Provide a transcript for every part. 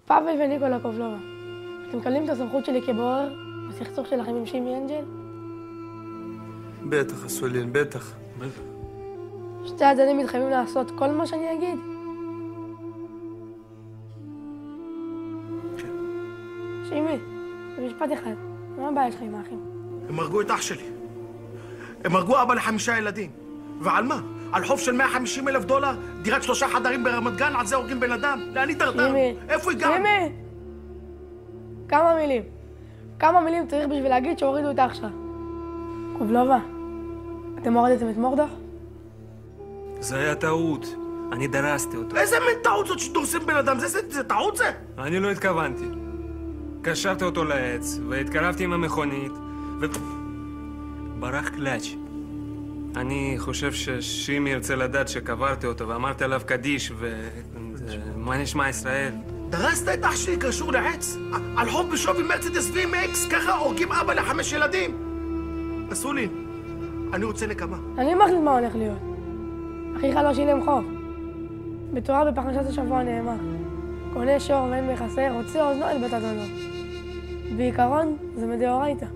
פאבל וניקולה קובלובה, אתם מקבלים את הסמכות שלי כבורר בסכסוך שלכם עם שימי אנג'ל? בטח, אסולין, בטח. שתי הצדדים מתחייבים לעשות כל מה שאני אגיד? כן. שימי, במשפט אחד, מה הבעיה שלך עם האחים? הם הרגו את אח שלי. הם הרגו אבא ל5 ילדים. ועל מה? על חוב של $150,000? דירת 3 חדרים ברמת גן, על זה הורגים בן אדם? לאן התדרדרנו? איפה הגענו? שימי! כמה מילים צריך בשביל להגיד שהורידו את אח שלך? קובלובה, אתם הורדתם את מורדוך? זה היה טעות. אני דרסתי אותו. איזה מין טעות זאת שדורסים בן אדם? זה טעות זה? אני לא התכוונתי. קשרתי אותו לעץ, והתקרבתי עם המכונית, ברח קלאץ'. אני חושב ששימי ירצה לדעת שקברתי אותו, ואמרתי עליו קדיש, מה נשמע ישראל? דרסת את אח שלי קשור לעץ? על חוב בשווי מרצדס VMX? ככה הורגים אבא ל5 ילדים? אסולין, אני רוצה נקמה. אני מחליט מה הולך להיות. אחיך לא שילם חוב. בתורה בפרשת השבוע נאמר, קונה שור ואין מכסה, רוצה אוזנו אל בית אדונו. בעיקרון זה מדאורייתא.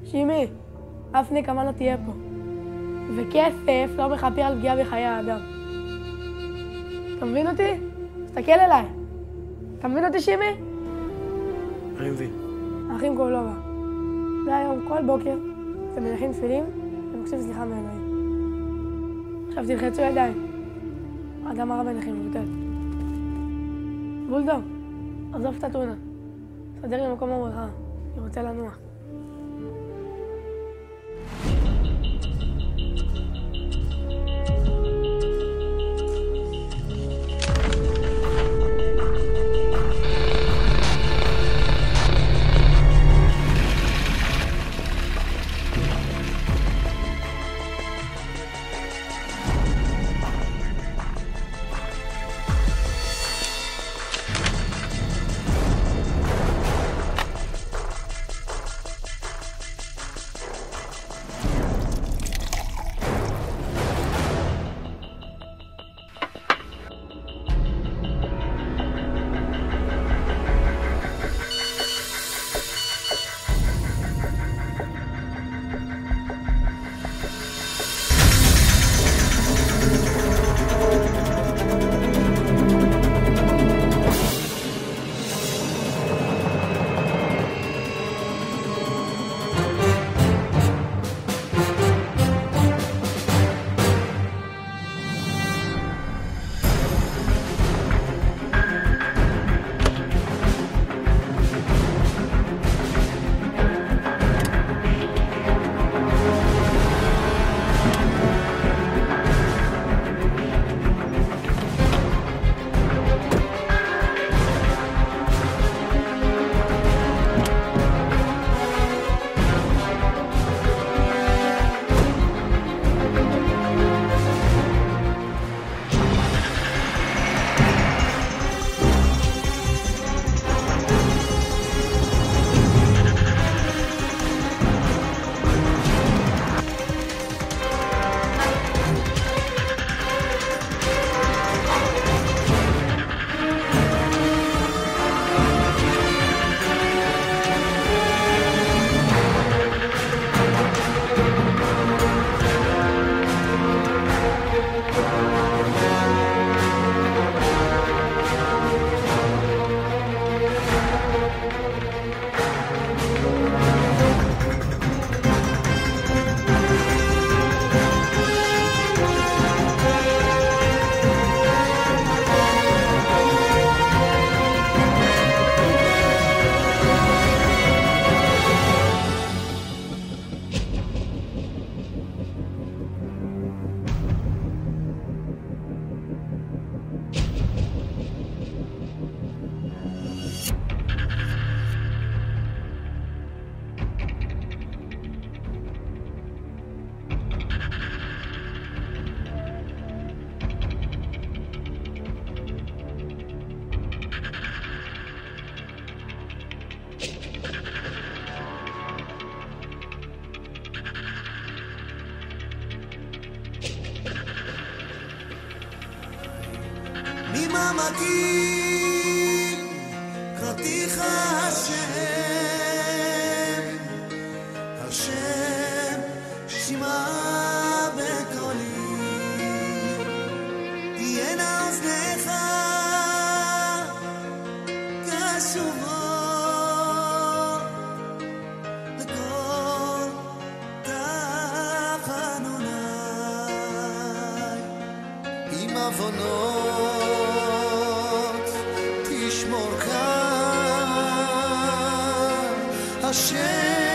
שימי, אף נקמה לא תהיה פה. וכסף לא מכפר על פגיעה בחיי האדם. אתה מבין אותי? תסתכל אליי. אתה מבין אותי, שימי? אני מבין. האחים קובלובה, מהיום כל בוקר אתם מניחים תפילין ומבקשים סליחה מאלוהים. עכשיו תלחצו ידיים. האדם הרע ביניכם מבוטל. בולדוג, עזוב את הטונה. תסדר לי מקום עבודך. אני רוצה לנוע. ממעמקים אותיך השם שמע בקולי תהיינה אוזניך קשובות לכל תחנוני עם עוונות תשמור כאן השם